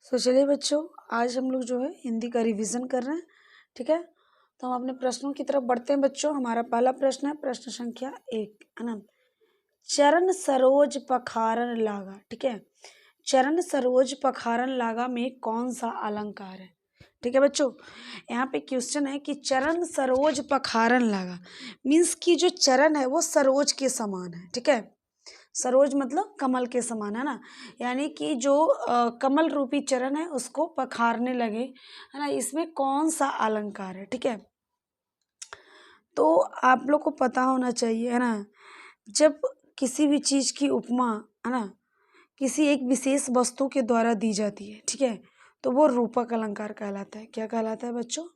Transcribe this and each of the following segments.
चलिए बच्चों, आज हम लोग जो है हिंदी का रिवीजन कर रहे हैं। ठीक है, तो हम अपने प्रश्नों की तरफ बढ़ते हैं बच्चों। हमारा पहला प्रश्न है प्रश्न संख्या 1, है ना। चरण सरोज पखारन लागा। ठीक है, चरण सरोज पखारन लागा में कौन सा अलंकार है? ठीक है बच्चों, यहाँ पे क्वेश्चन है कि चरण सरोज पखारन लागा मीन्स कि जो चरण है वो सरोज के समान है। ठीक है, सरोज मतलब कमल के समान, है ना। यानी कि जो कमल रूपी चरण है उसको पखारने लगे, है ना। इसमें कौन सा अलंकार है? ठीक है, तो आप लोग को पता होना चाहिए, है ना। जब किसी भी चीज की उपमा, है ना, किसी एक विशेष वस्तु के द्वारा दी जाती है, ठीक है, तो वो रूपक अलंकार कहलाता है। क्या कहलाता है बच्चों?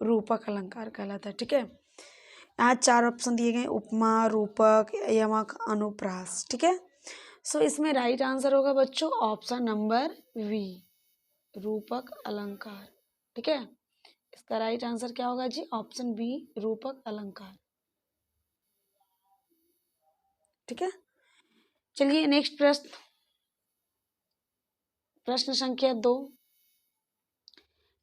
रूपक अलंकार कहलाता है। ठीक है, यहाँ 4 ऑप्शन दिए गए, उपमा, रूपक, यमक, अनुप्रास। ठीक है, सो इसमें राइट आंसर होगा बच्चों ऑप्शन नंबर वी, रूपक अलंकार। ठीक है, इसका राइट आंसर क्या होगा जी? ऑप्शन बी, रूपक अलंकार। ठीक है, चलिए नेक्स्ट प्रश्न, प्रश्न संख्या 2।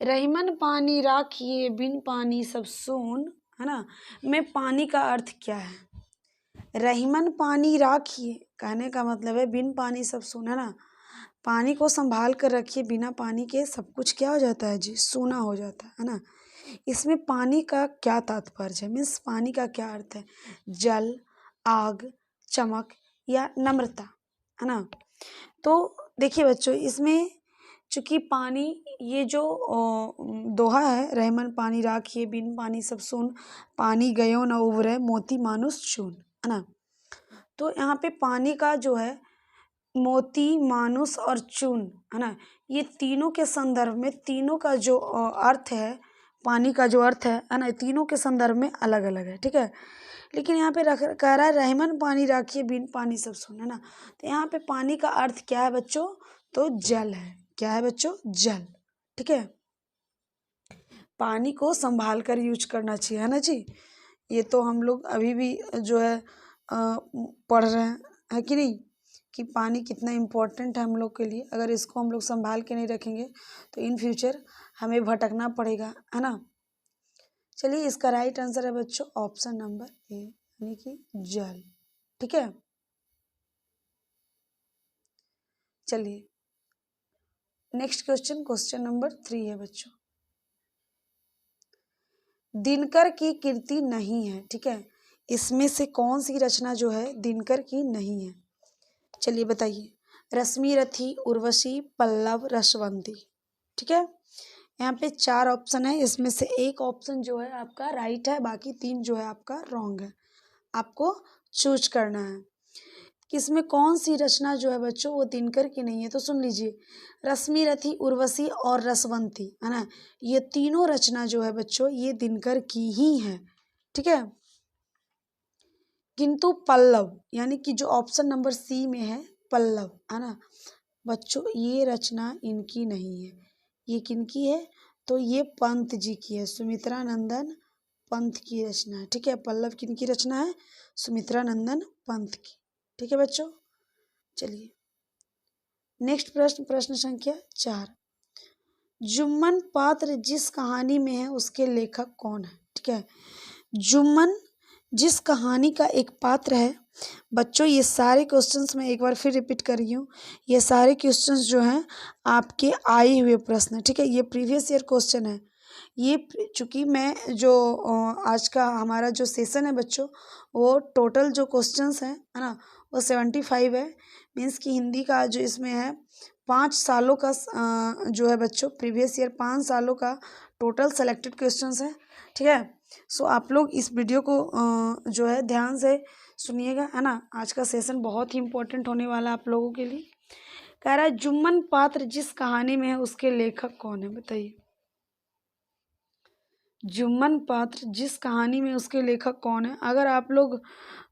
रहीमन पानी राखिए बिन पानी सब सून, है ना, में पानी का अर्थ क्या है? रहीमन पानी राखिए कहने का मतलब है बिन पानी सब सून, है ना। पानी को संभाल कर रखिए, बिना पानी के सब कुछ क्या हो जाता है जी? सूना हो जाता है ना। इसमें पानी का क्या तात्पर्य है? मीन्स पानी का क्या अर्थ है? जल, आग, चमक या नम्रता, है ना। तो देखिए बच्चों, इसमें चूंकि पानी, ये जो दोहा है, रहमन पानी राखिए बिन पानी सब सून, पानी गयो न उबरे मोती मानुष चून, है ना। तो यहाँ पे पानी का जो है मोती, मानुष और चून, है ना, ये तीनों के संदर्भ में, तीनों का जो अर्थ है, पानी का जो अर्थ है ना, तीनों के संदर्भ में अलग अलग है। ठीक है, लेकिन यहाँ पे कह रहा है रहमन पानी राखिए बिन पानी सब सून, है ना। तो यहाँ पे पानी का अर्थ क्या है बच्चों? तो जल है। क्या है बच्चों? जल। ठीक है, पानी को संभाल कर यूज करना चाहिए, है ना जी। ये तो हम लोग अभी भी जो है पढ़ रहे हैं, है कि नहीं, कि पानी कितना इम्पोर्टेंट है हम लोग के लिए। अगर इसको हम लोग संभाल के नहीं रखेंगे तो इन फ्यूचर हमें भटकना पड़ेगा, है ना। चलिए, इसका राइट आंसर है बच्चों ऑप्शन नंबर ए, यानी कि जल। ठीक है, चलिए नेक्स्ट क्वेश्चन, क्वेश्चन नंबर 3 है बच्चों। दिनकर की कृति नहीं है। ठीक है, इसमें से कौन सी रचना जो है दिनकर की नहीं है? चलिए बताइए। रश्मि रथी, उर्वशी, पल्लव, रसवंती। ठीक है, यहाँ पे 4 ऑप्शन है, इसमें से एक ऑप्शन जो है आपका राइट है, बाकी 3 जो है आपका रॉन्ग है। आपको चूज करना है कि इसमें कौन सी रचना जो है बच्चों वो दिनकर की नहीं है। तो सुन लीजिए, रश्मि रथी, उर्वशी और रसवंती, है ना, ये तीनों रचना जो है बच्चों ये दिनकर की ही है। ठीक है, किंतु पल्लव, यानी कि जो ऑप्शन नंबर सी में है पल्लव, है ना बच्चों, ये रचना इनकी नहीं है। ये किनकी है? तो ये पंत जी की है, सुमित्रा नंदन पंत की रचना है। ठीक है, पल्लव किनकी रचना है? सुमित्रा नंदन पंत की। ठीक है बच्चों, चलिए नेक्स्ट प्रश्न, प्रश्न संख्या 4। जुम्मन पात्र जिस कहानी में है उसके लेखक कौन है? ठीक है, जुम्मन जिस कहानी का एक पात्र है बच्चों, ये सारे क्वेश्चंस मैं एक बार फिर रिपीट कर रही हूँ, ये सारे क्वेश्चंस जो हैं आपके आए हुए प्रश्न है। ठीक है, ये प्रीवियस ईयर क्वेश्चन है। ये चूँकि मैं जो आज का हमारा जो सेशन है बच्चों, वो टोटल जो क्वेश्चंस हैं, है ना, वो 75 है। मीन्स कि हिंदी का जो इसमें है 5 सालों का जो है बच्चों, प्रीवियस ईयर 5 सालों का टोटल सेलेक्टेड क्वेश्चंस है। ठीक है, सो आप लोग इस वीडियो को जो है ध्यान से सुनिएगा, है ना। आज का सेशन बहुत ही इम्पोर्टेंट होने वाला है आप लोगों के लिए। कह रहा है जुम्मन पात्र जिस कहानी में है उसके लेखक कौन है? बताइए, जुम्मन पात्र जिस कहानी में उसके लेखक कौन है? अगर आप लोग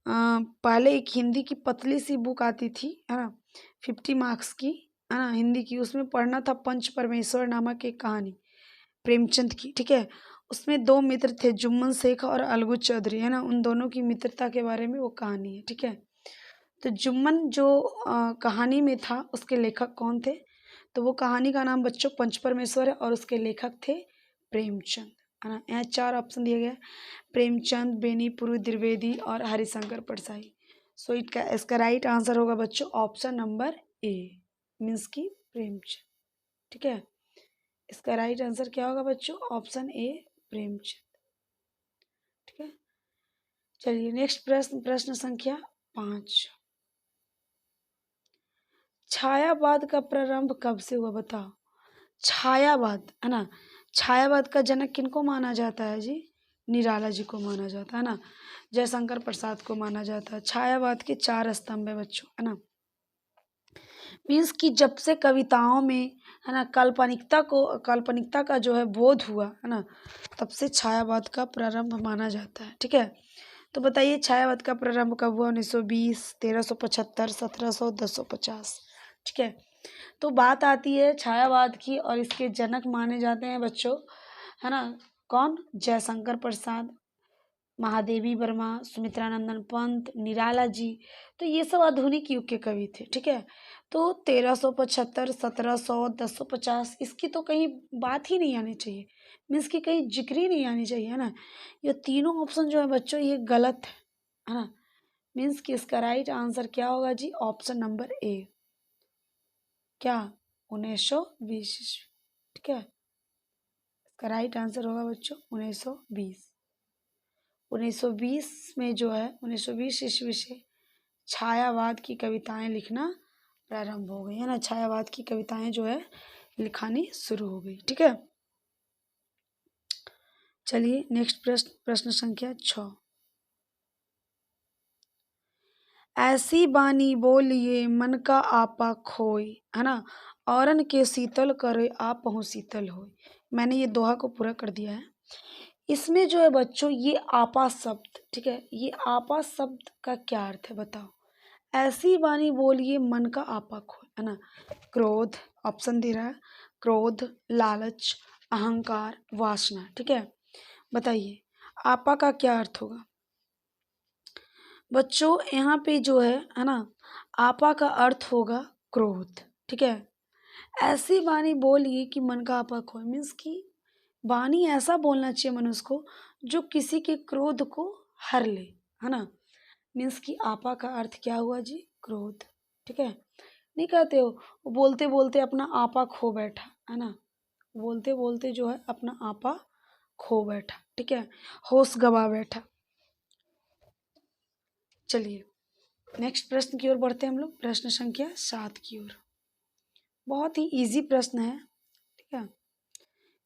पहले एक हिंदी की पतली सी बुक आती थी, है ना, 50 मार्क्स की, है ना, हिंदी की, उसमें पढ़ना था पंच परमेश्वर नामक एक कहानी प्रेमचंद की। ठीक है, उसमें 2 मित्र थे, जुम्मन शेख और अलगू चौधरी, है ना, उन दोनों की मित्रता के बारे में वो कहानी है। ठीक है, तो जुम्मन जो कहानी में था उसके लेखक कौन थे? तो वो कहानी का नाम बच्चों पंच परमेश्वर है और उसके लेखक थे प्रेमचंद, है ना। यहाँ 4 ऑप्शन दिए गए, प्रेमचंद, बेनीपुरु द्विवेदी और हरिशंकर परसाई। सो इसका राइट आंसर होगा बच्चों ऑप्शन नंबर ए, मीन्स की प्रेमचंद। ठीक है, इसका राइट आंसर क्या होगा बच्चों, ऑप्शन ए प्रेमचंद। ठीक है, चलिए नेक्स्ट प्रश्न, प्रश्न संख्या 5। छायावाद का प्रारंभ कब से हुआ बताओ। छायावाद, है ना, छायावाद का जनक किनको माना जाता है जी, निराला जी को माना जाता है ना, जयशंकर प्रसाद को माना जाता है। छायावाद के 4 स्तंभ है बच्चों, है ना। मीन्स कि जब से कविताओं में, है ना, काल्पनिकता का जो है बोध हुआ, है ना, तब से छायावाद का प्रारंभ माना जाता है। ठीक है, तो बताइए छायावाद का प्रारंभ कब हुआ, 1920, 1375, 1700, 1050। ठीक है, तो बात आती है छायावाद की और इसके जनक माने जाते हैं बच्चों, है ना, कौन, जयशंकर प्रसाद, महादेवी वर्मा, सुमित्रानंदन पंत, निराला जी। तो ये सब आधुनिक युग के कवि थे। ठीक है, तो 1375, 1700, 1050 इसकी तो कहीं बात ही नहीं आनी चाहिए, मीन्स की कहीं जिक्र ही नहीं आनी चाहिए, है ना। ये तीनों ऑप्शन जो है बच्चों ये गलत है ना। मीन्स कि इसका राइट आंसर क्या होगा जी, ऑप्शन नंबर ए, क्या, 1920 ईस्वी। ठीक है, इसका राइट आंसर होगा बच्चों 1920। 1920 में जो है 1920 ईस्वी से छायावाद की कविताएं लिखना प्रारंभ हो गई, है ना। छायावाद की कविताएं जो है लिखानी शुरू हो गई। ठीक है, चलिए नेक्स्ट प्रश्न, प्रश्न संख्या 6। ऐसी बानी बोलिए मन का आपा खोई, है ना, औरन के शीतल करे आप हूँ शीतल होय। मैंने ये दोहा को पूरा कर दिया है। इसमें जो है बच्चों ये आपा शब्द, ठीक है, ये आपा शब्द का क्या अर्थ है बताओ। ऐसी वाणी बोलिए मन का आपा खोए, है ना। क्रोध, ऑप्शन दे रहा है, क्रोध, लालच, अहंकार, वासना। ठीक है, बताइए आपा का क्या अर्थ होगा बच्चों। यहाँ पे जो है ना, आपा का अर्थ होगा क्रोध। ठीक है, ऐसी वाणी बोलिए कि मन का आपा खोए, मीन्स की वाणी ऐसा बोलना चाहिए मनुष्य को जो किसी के क्रोध को हर ले, है ना। मीन्स कि आपा का अर्थ क्या हुआ जी, क्रोध। ठीक है, नहीं कहते हो वो बोलते बोलते अपना आपा खो बैठा, है ना, बोलते बोलते जो है अपना आपा खो बैठा। ठीक है, होश गवा बैठा। चलिए नेक्स्ट प्रश्न की ओर बढ़ते हैं हम लोग, प्रश्न संख्या 7 की ओर। बहुत ही इजी प्रश्न है। ठीक है,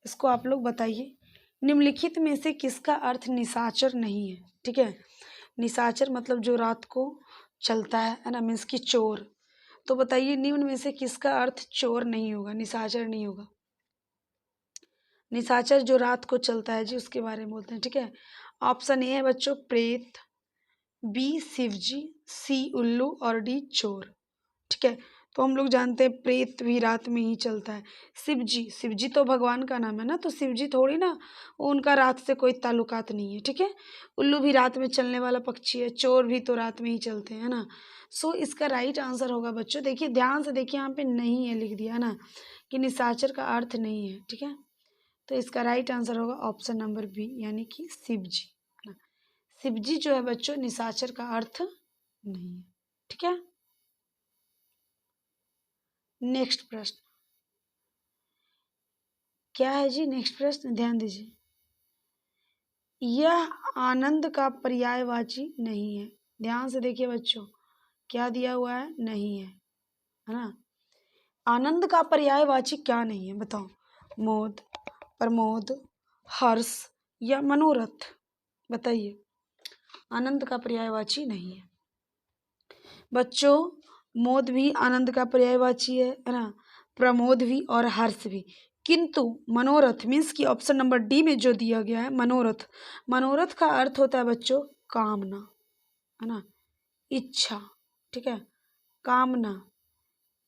इसको आप लोग बताइए, निम्नलिखित में से किसका अर्थ निशाचर नहीं है। ठीक है, निशाचर मतलब जो रात को चलता है ना, मीन्स की चोर। तो बताइए निम्न में से किसका अर्थ चोर नहीं होगा, निशाचर नहीं होगा। निशाचर जो रात को चलता है जी उसके बारे में बोलते हैं। ठीक है, ऑप्शन ए है बच्चों प्रेत, बी शिवजी, सी उल्लू और डी चोर। ठीक है, तो हम लोग जानते हैं प्रेत भी रात में ही चलता है। शिवजी तो भगवान का नाम है ना, तो शिवजी थोड़ी ना, उनका रात से कोई ताल्लुकात नहीं है। ठीक है, उल्लू भी रात में चलने वाला पक्षी है, चोर भी तो रात में ही चलते हैं ना। सो इसका राइट आंसर होगा बच्चों, देखिए ध्यान से देखिए, यहाँ पे नहीं है लिख दिया ना कि निशाचर का अर्थ नहीं है। ठीक है, तो इसका राइट आंसर होगा ऑप्शन नंबर बी, यानी कि शिवजी, है ना। शिवजी जो है बच्चों निशाचर का अर्थ नहीं है। ठीक है, नेक्स्ट प्रश्न क्या है जी, नेक्स्ट प्रश्न ध्यान दीजिए। यह आनंद का पर्यायवाची नहीं है। ध्यान से देखिए बच्चों, क्या दिया हुआ है, नहीं है ना। आनंद का पर्यायवाची क्या नहीं है बताओ, मोद, प्रमोद, हर्ष या मनोरथ। बताइए, आनंद का पर्यायवाची नहीं है बच्चों। मोद भी आनंद का पर्यायवाची है ना, प्रमोद भी और हर्ष भी। किंतु मनोरथ मीन्स की ऑप्शन नंबर डी में जो दिया गया है मनोरथ, मनोरथ का अर्थ होता है बच्चों कामना, है ना, इच्छा। ठीक है, कामना,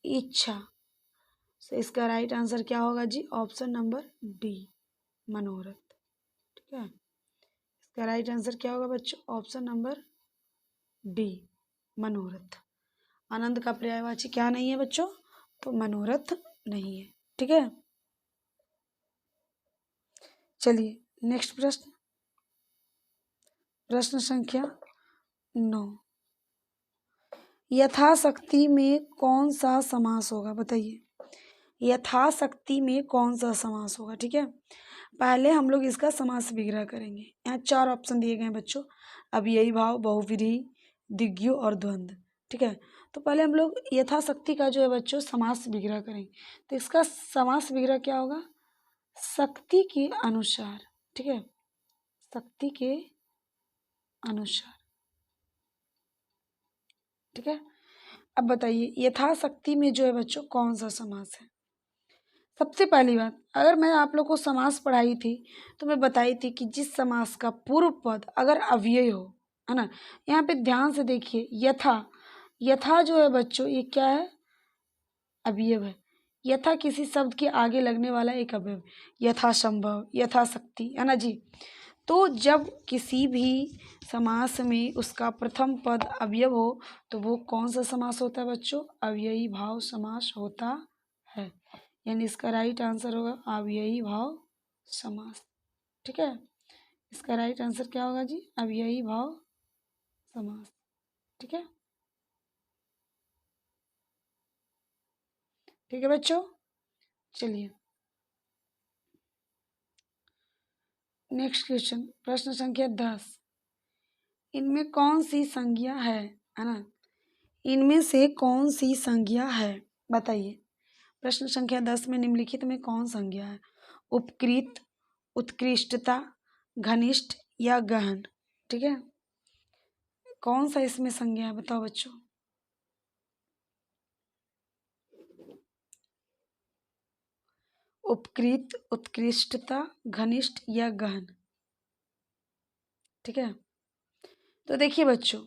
इच्छा। तो इसका राइट आंसर क्या होगा जी, ऑप्शन नंबर डी, मनोरथ। ठीक है, इसका राइट आंसर क्या होगा बच्चों, ऑप्शन नंबर डी, मनोरथ। आनंद का पर्यायवाची क्या नहीं है बच्चों, तो मनोरथ नहीं है। ठीक है, चलिए नेक्स्ट प्रश्न, प्रश्न संख्या 9। यथाशक्ति में कौन सा समास होगा, बताइए। यथाशक्ति में कौन सा समास होगा। ठीक है, पहले हम लोग इसका समास विग्रह करेंगे। यहाँ 4 ऑप्शन दिए गए हैं बच्चों, अव्ययी भाव, बहुव्रीहि, द्विगु और द्वंद्व। ठीक है, तो पहले हम लोग यथाशक्ति का जो है बच्चों समास विग्रह करेंगे। तो इसका समास विग्रह क्या होगा, शक्ति के अनुसार। ठीक है, शक्ति के अनुसार। ठीक है, अब बताइए यथाशक्ति में जो है बच्चों कौन सा समास है। सबसे पहली बात, अगर मैं आप लोग को समास पढ़ाई थी तो मैं बताई थी कि जिस समास का पूर्व पद अगर अव्यय हो, है ना। यहाँ पे ध्यान से देखिए, यथा, यथा जो है बच्चों ये क्या है, अवयव है। यथा किसी शब्द के आगे लगने वाला एक अवयव, यथासंभव, यथाशक्ति, है ना जी। तो जब किसी भी समास में उसका प्रथम पद अवयव हो तो वो कौन सा समास होता है बच्चों, अव्ययी भाव समास होता है। यानी इसका राइट आंसर होगा अव्ययी भाव समास। ठीक है, इसका राइट आंसर क्या होगा जी, अव्ययी भाव समास। ठीक है, ठीक है बच्चों, चलिए नेक्स्ट क्वेश्चन, प्रश्न संख्या 10। इनमें कौन सी संज्ञा है ना, इनमें से कौन सी संज्ञा है, बताइए। प्रश्न संख्या 10 में निम्नलिखित में कौन संज्ञा है, उपकृत, उत्कृष्टता, घनिष्ठ या गहन। ठीक है, कौन सा इसमें संज्ञा है, बताओ बच्चों। उपकृत, उत्कृष्टता, घनिष्ठ या गहन। ठीक है, तो देखिए बच्चों,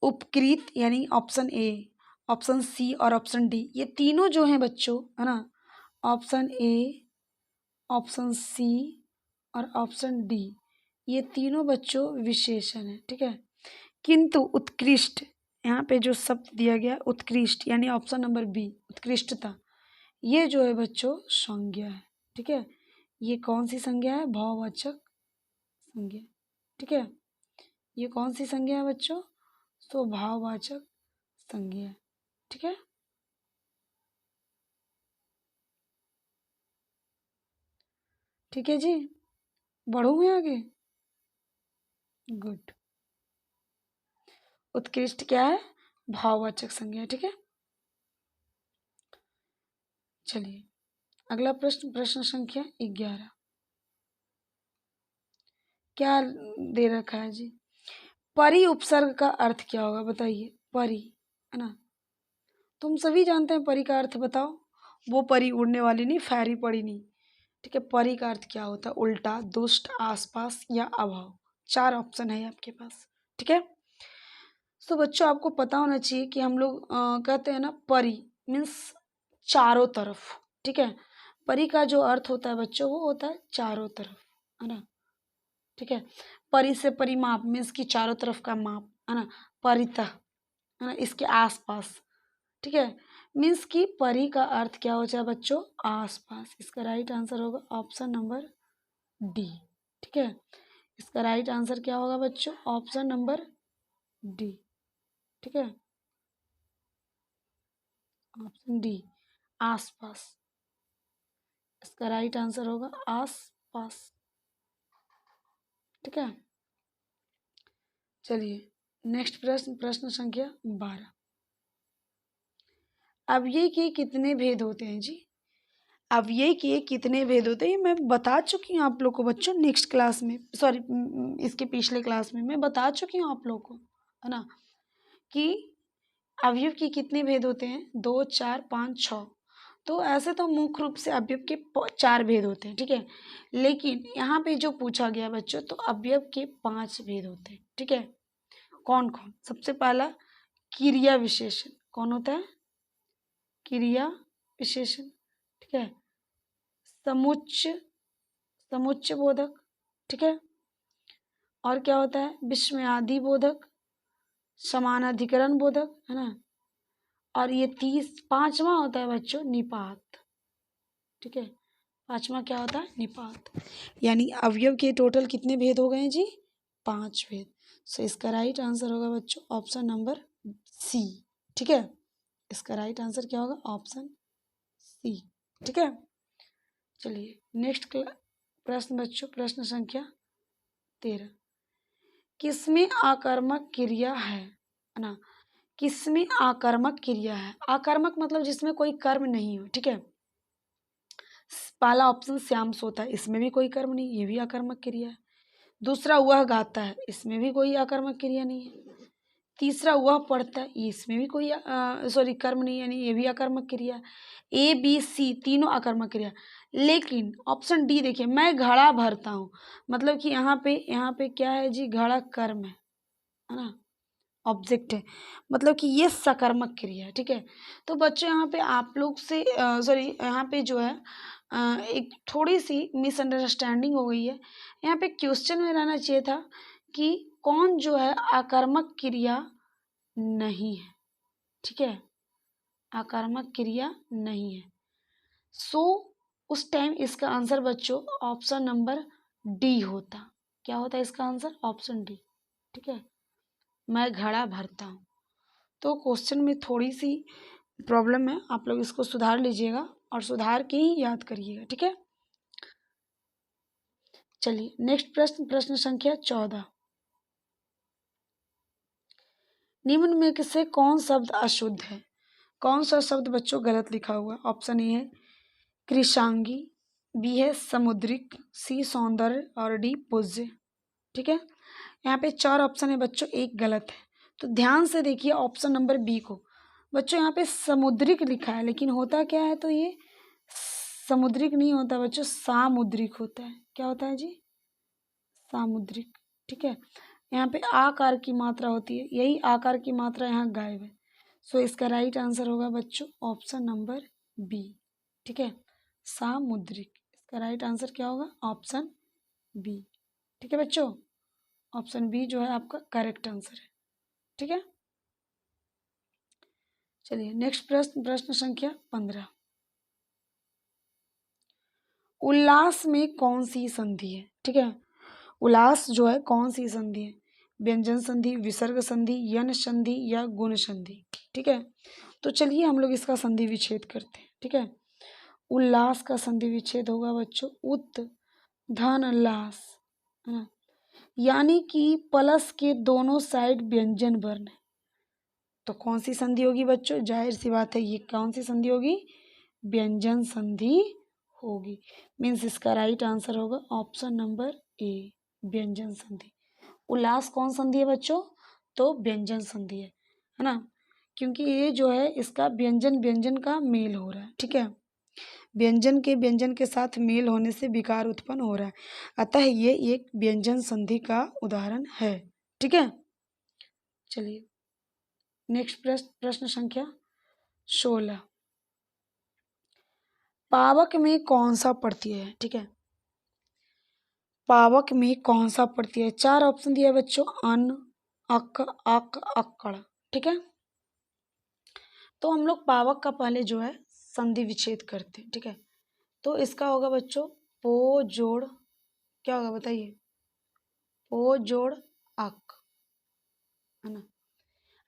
उपकृत यानी ऑप्शन ए, ऑप्शन सी और ऑप्शन डी, ये तीनों जो हैं बच्चों, है ना, ऑप्शन ए, ऑप्शन सी और ऑप्शन डी, ये तीनों बच्चों विशेषण है। ठीक है, किंतु उत्कृष्ट, यहाँ पे जो शब्द दिया गया उत्कृष्ट यानी ऑप्शन नंबर बी, उत्कृष्टता, ये जो है बच्चों संज्ञा है। ठीक है, ये कौन सी संज्ञा है, भाववाचक संज्ञा। ठीक है, ये कौन सी संज्ञा है बच्चों, तो भाववाचक संज्ञा। ठीक है, ठीक है जी, बढ़ूँ मैं आगे, गुड। उत्कृष्ट क्या है, भाववाचक संज्ञा। ठीक है, चलिए अगला प्रश्न, प्रश्न संख्या 11। क्या दे रखा है जी, परि उपसर्ग का अर्थ क्या होगा, बताइए। परि, है ना, तुम सभी जानते हैं परि का अर्थ, बताओ। वो परी उड़ने वाली नहीं, फैरी पड़ी नहीं। ठीक है, परि का अर्थ क्या होता है, उल्टा, दुष्ट, आसपास या अभाव। 4 ऑप्शन है आपके पास। ठीक है, तो बच्चों आपको पता होना चाहिए कि हम लोग कहते हैं ना परि मीन्स चारों तरफ। ठीक है, परि का जो अर्थ होता है बच्चों वो होता है चारों तरफ, है ना। ठीक है, परि से परिमाप मीन्स की चारों तरफ का माप, है ना। परितः, है ना, इसके आसपास। ठीक है, मीन्स की परि का अर्थ क्या हो जाए बच्चों, आसपास। इसका राइट आंसर होगा ऑप्शन नंबर डी। ठीक है, इसका राइट आंसर क्या होगा बच्चों, ऑप्शन नंबर डी। ठीक है, ऑप्शन डी, आसपास। इसका राइट आंसर होगा आसपास। ठीक है, चलिए नेक्स्ट प्रश्न, प्रश्न संख्या 12। अव्यय के कितने भेद होते हैं जी, अव्यय के कितने भेद होते हैं, ये मैं बता चुकी हूँ आप लोग को बच्चों नेक्स्ट क्लास में, सॉरी इसके पिछले क्लास में मैं बता चुकी हूँ आप लोग को, है ना, कि अवयव के कितने भेद होते हैं, 2, 4, 5, 6। तो ऐसे तो मुख्य रूप से अवयव के 4 भेद होते हैं। ठीक है, लेकिन यहाँ पे जो पूछा गया बच्चों, तो अवयव के 5 भेद होते हैं। ठीक है, कौन कौन, सबसे पहला क्रिया विशेषण, कौन होता है, क्रिया विशेषण। ठीक है, समुच्चय, समुच्चय बोधक। ठीक है, और क्या होता है, विस्मयादि बोधक, समानाधिकरण बोधक, है ना। और ये 5वां होता है बच्चों निपात। ठीक है। पांचवा क्या होता है? निपात। यानी अवयव के टोटल कितने भेद हो गए हैं जी? 5 भेद। सो इसका राइट आंसर होगा बच्चों ऑप्शन नंबर सी। ठीक है, इसका राइट आंसर क्या होगा? Option C. ठीक है, चलिए नेक्स्ट प्रश्न बच्चों, प्रश्न संख्या 13। किसमें आकर्मक क्रिया है ना? किसमें आकर्मक क्रिया है? आकर्मक मतलब जिसमें कोई कर्म नहीं हो। ठीक है, पहला ऑप्शन श्याम सोता है, इसमें भी कोई कर्म नहीं, ये भी आकर्मक क्रिया है। दूसरा वह गाता है, इसमें भी कोई आकर्मक क्रिया नहीं है। तीसरा वह पढ़ता है, इसमें भी कोई सॉरी कर्म नहीं, यानी ये भी आकर्मक क्रिया है। ए बी सी तीनों आकर्मक क्रिया, लेकिन ऑप्शन डी देखिए, मैं घड़ा भरता हूँ, मतलब कि यहाँ पे क्या है जी? घड़ा कर्म है ना, ऑब्जेक्ट है, मतलब कि ये सकर्मक क्रिया है। ठीक है, तो बच्चों यहाँ पे आप लोग से सॉरी यहाँ पे जो है एक थोड़ी सी मिसअंडरस्टैंडिंग हो गई है। यहाँ पे क्वेश्चन में रहना चाहिए था कि कौन जो है आकर्मक क्रिया नहीं है। ठीक है, आकर्मक क्रिया नहीं है। सो उस टाइम इसका आंसर बच्चों ऑप्शन नंबर डी होता। क्या होता है इसका आंसर? Option D. ठीक है, मैं घड़ा भरता हूँ। तो क्वेश्चन में थोड़ी सी प्रॉब्लम है, आप लोग इसको सुधार लीजिएगा और सुधार के ही याद करिएगा। ठीक है, चलिए नेक्स्ट प्रश्न, प्रश्न संख्या 14। निम्न में से कौन शब्द अशुद्ध है? कौन सा शब्द बच्चों गलत लिखा हुआ है? ऑप्शन ए है कृषांगी, बी है समुद्रिक, सी सौंदर्य और डी पूज्य। ठीक है, यहाँ पे 4 ऑप्शन है बच्चों, एक गलत है। तो ध्यान से देखिए ऑप्शन नंबर बी को। बच्चों यहाँ पे समुद्रिक लिखा है, लेकिन होता क्या है? तो ये समुद्रिक नहीं होता बच्चों, सामुद्रिक होता है। क्या होता है जी? सामुद्रिक। ठीक है, यहाँ पे आकार की मात्रा होती है, यही आकार की मात्रा यहाँ गायब है। सो इसका राइट आंसर होगा बच्चों ऑप्शन नंबर बी। ठीक है, सामुद्रिक, इसका राइट आंसर क्या होगा? Option B. ठीक है बच्चों, ऑप्शन बी जो है आपका करेक्ट आंसर है। ठीक है, चलिए नेक्स्ट प्रश्न, प्रश्न संख्या 15। उल्लास में कौन सी संधि है? ठीक है, उल्लास जो है कौन सी संधि है? व्यंजन संधि, विसर्ग संधि, यन संधि या गुण संधि? ठीक है, तो चलिए हम लोग इसका संधि विच्छेद करते हैं। ठीक है, उल्लास का संधि विच्छेद होगा बच्चों उत धन लास, है ना, यानी कि प्लस के दोनों साइड व्यंजन वर्ण है। तो कौन सी संधि होगी बच्चों? जाहिर सी बात है, ये कौन सी संधि होगी? व्यंजन संधि होगी। मीन्स इसका राइट आंसर होगा ऑप्शन नंबर ए, व्यंजन संधि। उल्लास कौन संधि है बच्चों? तो व्यंजन संधि है ना, क्योंकि ये जो है इसका व्यंजन व्यंजन का मेल हो रहा है। ठीक है, व्यंजन के व्यंजन के साथ मेल होने से विकार उत्पन्न हो रहा है, अतः ये एक व्यंजन संधि का उदाहरण है। ठीक है, चलिए नेक्स्ट प्रश्न, प्रश्न संख्या 16। पावक में कौन सा प्रत्यय है? ठीक है, पावक में कौन सा प्रत्यय है? 4 ऑप्शन दिया है बच्चों, अन, अक, अक, अक्कड़। ठीक है, तो हम लोग पावक का पहले जो है संधि विच्छेद करते हैं। ठीक है, तो इसका होगा बच्चों पो जोड़, क्या होगा बताइए? पो जोड़ अक, है ना।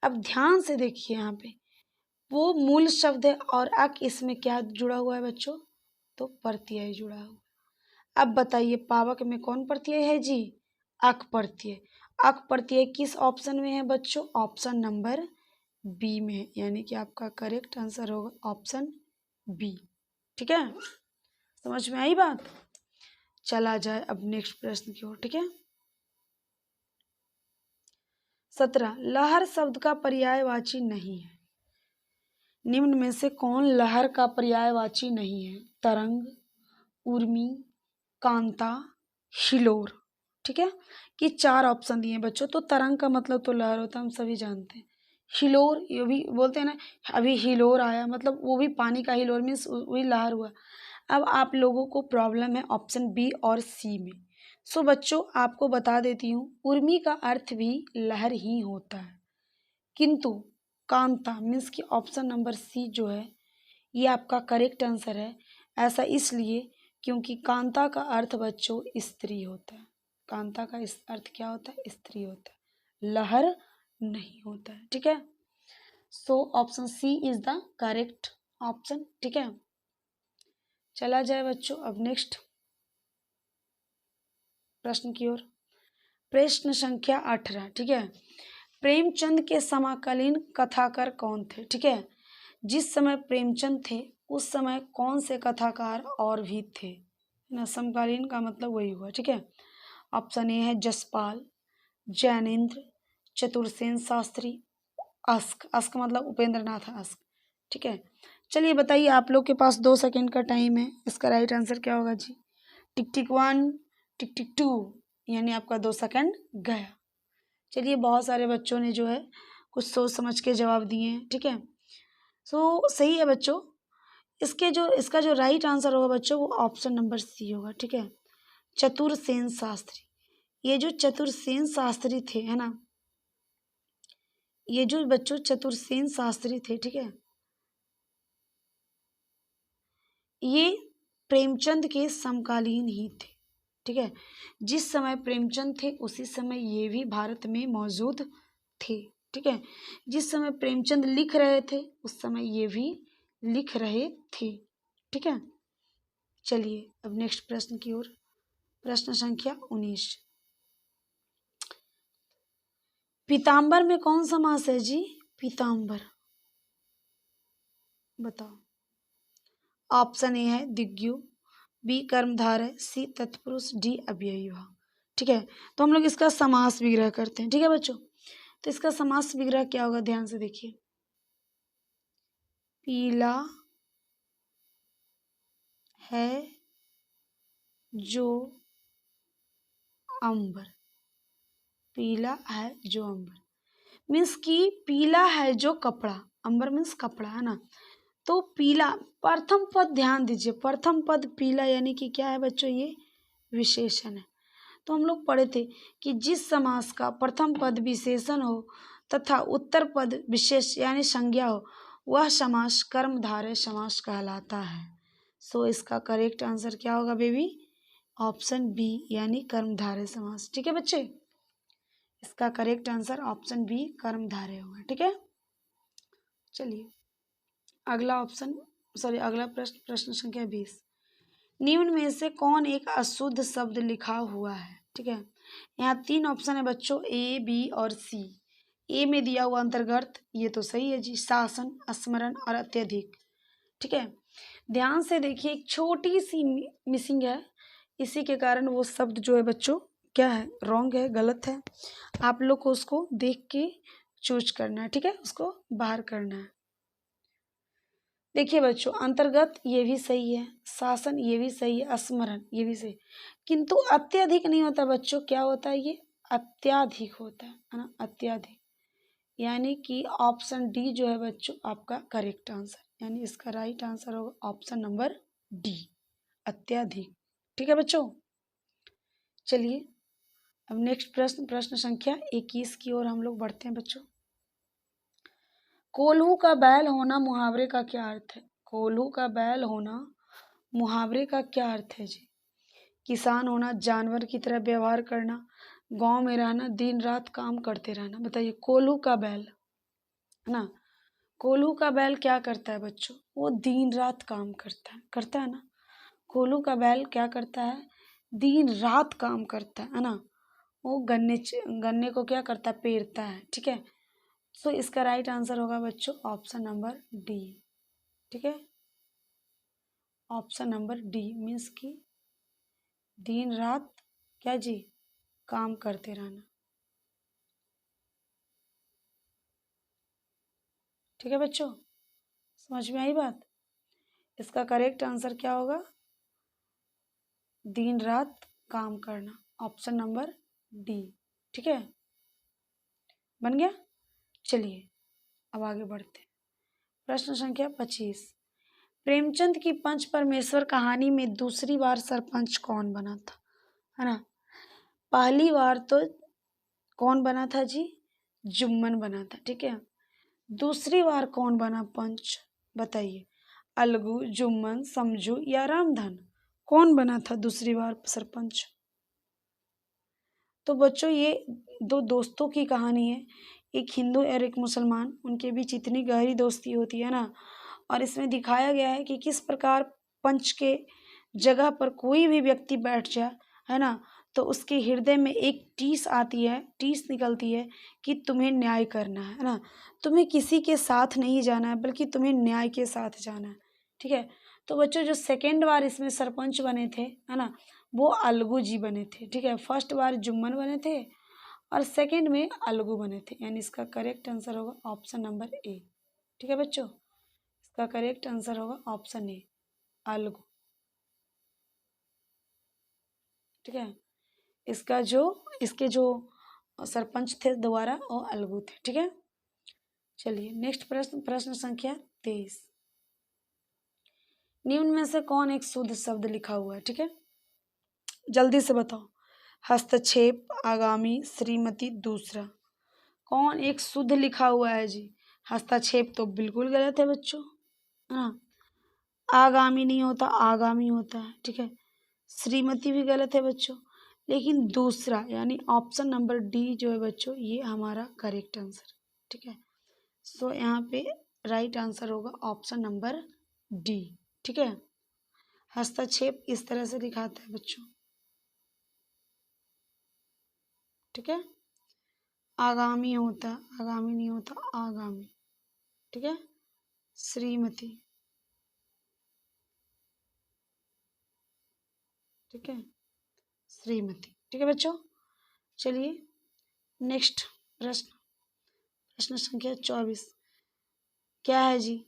अब ध्यान से देखिए, यहाँ पे वो मूल शब्द है और अक इसमें क्या जुड़ा हुआ है बच्चों? तो प्रत्यय जुड़ा हुआ। अब बताइए पावक में कौन प्रत्यय है जी? अक प्रत्यय। अक प्रत्यय किस ऑप्शन में है बच्चों? ऑप्शन नंबर बी में है, यानी कि आपका करेक्ट आंसर होगा ऑप्शन बी। ठीक है, समझ में आई बात? चला जाए अब नेक्स्ट प्रश्न की ओर। ठीक है, 17। लहर शब्द का पर्यायवाची नहीं है। निम्न में से कौन लहर का पर्यायवाची नहीं है? तरंग, उर्मी, कांता, हिलोर। ठीक है, कि 4 ऑप्शन दिए बच्चों। तो तरंग का मतलब तो लहर होता है, हम सभी जानते हैं। हिलोर, ये भी बोलते हैं ना, अभी हिलोर आया, मतलब वो भी पानी का हिलोर, मीन्स वही लहर हुआ। अब आप लोगों को प्रॉब्लम है ऑप्शन बी और सी में। सो बच्चों आपको बता देती हूँ, उर्मी का अर्थ भी लहर ही होता है, किंतु कांता मीन्स कि ऑप्शन नंबर सी जो है ये आपका करेक्ट आंसर है। ऐसा इसलिए क्योंकि कांता का अर्थ बच्चों स्त्री होता है। कांता का इस अर्थ क्या होता है? स्त्री होता है, लहर नहीं होता है। ठीक है, so option C is the correct option. ठीक है, चला जाए बच्चों अब नेक्स्ट प्रश्न की ओर। प्रश्न संख्या 18। ठीक है, प्रेमचंद के समकालीन कथाकार कौन थे? ठीक है, जिस समय प्रेमचंद थे उस समय कौन से कथाकार और भी थे ना? समकालीन का मतलब वही हुआ। ठीक है, ऑप्शन ए है जसपाल, जैनेन्द्र, चतुर्सेन शास्त्री, अस्क। अस्क मतलब उपेंद्र नाथ अस्क। ठीक है, चलिए बताइए, आप लोग के पास 2 सेकंड का टाइम है। इसका राइट आंसर क्या होगा जी? टिक टिक 1, टिक टिक 2, यानी आपका 2 सेकंड गया। चलिए, बहुत सारे बच्चों ने जो है कुछ सोच समझ के जवाब दिए हैं। ठीक है, सो सही है बच्चों। इसका जो राइट आंसर होगा बच्चों वो ऑप्शन नंबर सी होगा। ठीक है, चतुर्सेन शास्त्री। ये जो चतुर्सेन शास्त्री थे, है ना, ये जो बच्चों चतुर्सेन शास्त्री थे, ठीक है, ये प्रेमचंद के समकालीन ही थे। ठीक है, जिस समय प्रेमचंद थे उसी समय ये भी भारत में मौजूद थे। ठीक है, जिस समय प्रेमचंद लिख रहे थे उस समय ये भी लिख रहे थे। ठीक है, चलिए अब नेक्स्ट प्रश्न की ओर। प्रश्न संख्या 19। पीताम्बर में कौन सा मास है जी? पीताम्बर, बताओ। ऑप्शन ए है दिग्यु, बी कर्मधारय, सी तत्पुरुष, डी अव्ययी भाव। ठीक है, तो हम लोग इसका समास विग्रह करते हैं। ठीक है बच्चों, तो इसका समास विग्रह क्या होगा? ध्यान से देखिए। पीला है जो अंबर, पीला है जो अंबर मीन्स कि पीला है जो कपड़ा, अंबर मीन्स कपड़ा, है ना। तो पीला, प्रथम पद ध्यान दीजिए, प्रथम पद पीला यानी कि क्या है बच्चों? ये विशेषण है। तो हम लोग पढ़े थे कि जिस समास का प्रथम पद विशेषण हो तथा उत्तर पद विशेष यानी संज्ञा हो वह समास कर्मधारय समास कहलाता है। सो इसका करेक्ट आंसर क्या होगा बेबी? ऑप्शन बी यानी कर्मधारय समास। ठीक है बच्चे, इसका करेक्ट आंसर ऑप्शन बी कर्मधारय होगा। ठीक है, चलिए अगला प्रश्न, प्रश्न संख्या 20। निम्न में से कौन एक अशुद्ध शब्द लिखा हुआ है? ठीक है, यहाँ 3 ऑप्शन है बच्चों, ए, बी और सी। ए में दिया हुआ अंतर्गत, ये तो सही है जी, शासन, स्मरण और अत्यधिक। ठीक है, ध्यान से देखिए, एक छोटी सी मिसिंग है, इसी के कारण वो शब्द जो है बच्चों क्या है? रॉन्ग है, गलत है। आप लोग को उसको देख के चूज करना है। ठीक है, उसको बाहर करना है। देखिए बच्चों, अंतर्गत ये भी सही है, शासन ये भी सही है, स्मरण ये भी सही, किंतु अत्यधिक नहीं होता बच्चों। क्या होता है? ये अत्याधिक होता है ना, अत्याधिक। यानी कि ऑप्शन डी जो है बच्चों आपका करेक्ट आंसर, यानी इसका राइट आंसर होगा ऑप्शन नंबर डी, अत्याधिक। ठीक है बच्चों, चलिए अब नेक्स्ट प्रश्न, प्रश्न संख्या 21 की ओर हम लोग बढ़ते हैं बच्चों। कोल्हू का बैल होना मुहावरे का क्या अर्थ है? कोल्हू का बैल होना मुहावरे का क्या अर्थ है जी? किसान होना, जानवर की तरह व्यवहार करना, गांव में रहना, दिन रात काम करते रहना। बताइए, कोल्हू का बैल, है ना, कोल्हू का बैल क्या करता है बच्चों? वो दिन रात काम करता है ना। कोल्हू का बैल क्या करता है? दिन रात काम करता है ना। वो गन्ने को क्या करता है? पेरता है। ठीक है, सो इसका राइट आंसर होगा बच्चों ऑप्शन नंबर डी। ठीक है, ऑप्शन नंबर डी मीन्स कि दिन रात क्या जी? काम करते रहना। ठीक है बच्चों, समझ में आई बात? इसका करेक्ट आंसर क्या होगा? दिन रात काम करना, ऑप्शन नंबर डी। ठीक है, बन गया। चलिए अब आगे बढ़ते हैं। प्रश्न संख्या 25। प्रेमचंद की पंच परमेश्वर कहानी में दूसरी बार सरपंच कौन बना था? है ना, पहली बार तो कौन बना था जी? जुम्मन बना था। ठीक है, दूसरी बार कौन बना पंच? बताइए, अलगू, जुम्मन, समझू या रामधन? कौन बना था दूसरी बार सरपंच? तो बच्चों ये दो दोस्तों की कहानी है, एक हिंदू और एक मुसलमान। उनके बीच इतनी गहरी दोस्ती होती है ना, और इसमें दिखाया गया है कि किस प्रकार पंच के जगह पर कोई भी व्यक्ति बैठ जाए, है ना, तो उसके हृदय में एक टीस आती है, टीस निकलती है कि तुम्हें न्याय करना है ना, तुम्हें किसी के साथ नहीं जाना है बल्कि तुम्हें न्याय के साथ जाना है। ठीक है। तो बच्चों जो सेकेंड बार इसमें सरपंच बने थे, है ना, वो अलगू जी बने थे। ठीक है। फर्स्ट बार जुम्मन बने थे और सेकेंड में अलगू बने थे, यानी इसका करेक्ट आंसर होगा ऑप्शन नंबर ए। ठीक है बच्चों, इसका करेक्ट आंसर होगा ऑप्शन ए, अलगू। ठीक है। इसके जो सरपंच थे दोबारा वो अलगू थे। ठीक है। चलिए नेक्स्ट प्रश्न, प्रश्न संख्या 23। निम्न में से कौन एक शुद्ध शब्द लिखा हुआ है? ठीक है, जल्दी से बताओ। हस्तक्षेप, आगामी, श्रीमती, दूसरा। कौन एक शुद्ध लिखा हुआ है जी? हस्तक्षेप तो बिल्कुल गलत है बच्चों, है ना। आगामी नहीं होता, आगामी होता है। ठीक है। श्रीमती भी गलत है बच्चों, लेकिन दूसरा यानी ऑप्शन नंबर डी जो है बच्चों, ये हमारा करेक्ट आंसर। ठीक है। सो यहाँ पे राइट आंसर होगा ऑप्शन नंबर डी। ठीक है। हस्तक्षेप इस तरह से दिखाता है बच्चों। ठीक है। आगामी होता, आगामी नहीं होता, आगामी। ठीक है। श्रीमती। ठीक है, श्रीमती। ठीक है बच्चों। चलिए नेक्स्ट प्रश्न, प्रश्न संख्या 24 क्या है जी?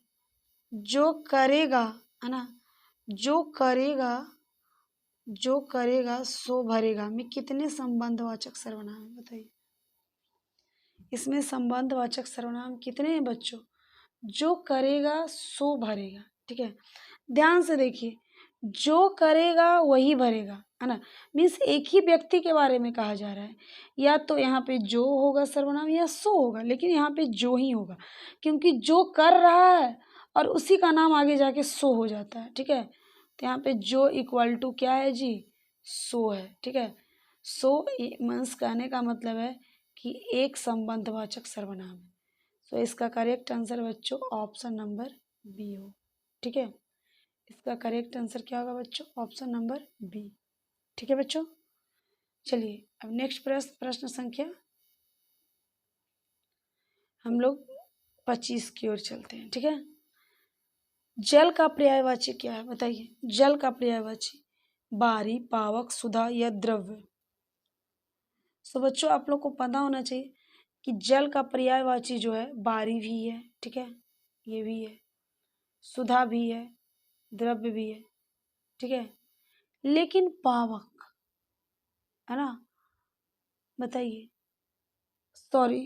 जो करेगा, है ना, जो करेगा, जो करेगा सो भरेगा में कितने संबंधवाचक सर्वनाम हैं बताइए। इसमें संबंधवाचक सर्वनाम कितने हैं बच्चों? जो करेगा सो भरेगा। ठीक है। ध्यान से देखिए, जो करेगा वही भरेगा, है ना, मीन्स एक ही व्यक्ति के बारे में कहा जा रहा है। या तो यहाँ पे जो होगा सर्वनाम या सो होगा, लेकिन यहाँ पे जो ही होगा, क्योंकि जो कर रहा है और उसी का नाम आगे जाके सो हो जाता है। ठीक है। तो यहाँ पे जो इक्वल टू क्या है जी? सो है। ठीक है। सो मीन्स कहने का मतलब है कि एक संबंधवाचक सर्वनाम है। सो इसका करेक्ट आंसर बच्चों ऑप्शन नंबर बी हो। ठीक है। इसका करेक्ट आंसर क्या होगा बच्चों? Option number B. ठीक है बच्चों। चलिए अब नेक्स्ट प्रश्न, प्रश्न संख्या हम लोग 25 की ओर चलते हैं। ठीक है। जल का पर्यायवाची क्या है बताइए? जल का पर्यायवाची बारी, पावक, सुधा या द्रव्य? सो बच्चों आप लोग को पता होना चाहिए कि जल का पर्यायवाची जो है बारी भी है। ठीक है, ये भी है, सुधा भी है, द्रव्य भी है। ठीक है। लेकिन पावक, है ना, बताइए, सॉरी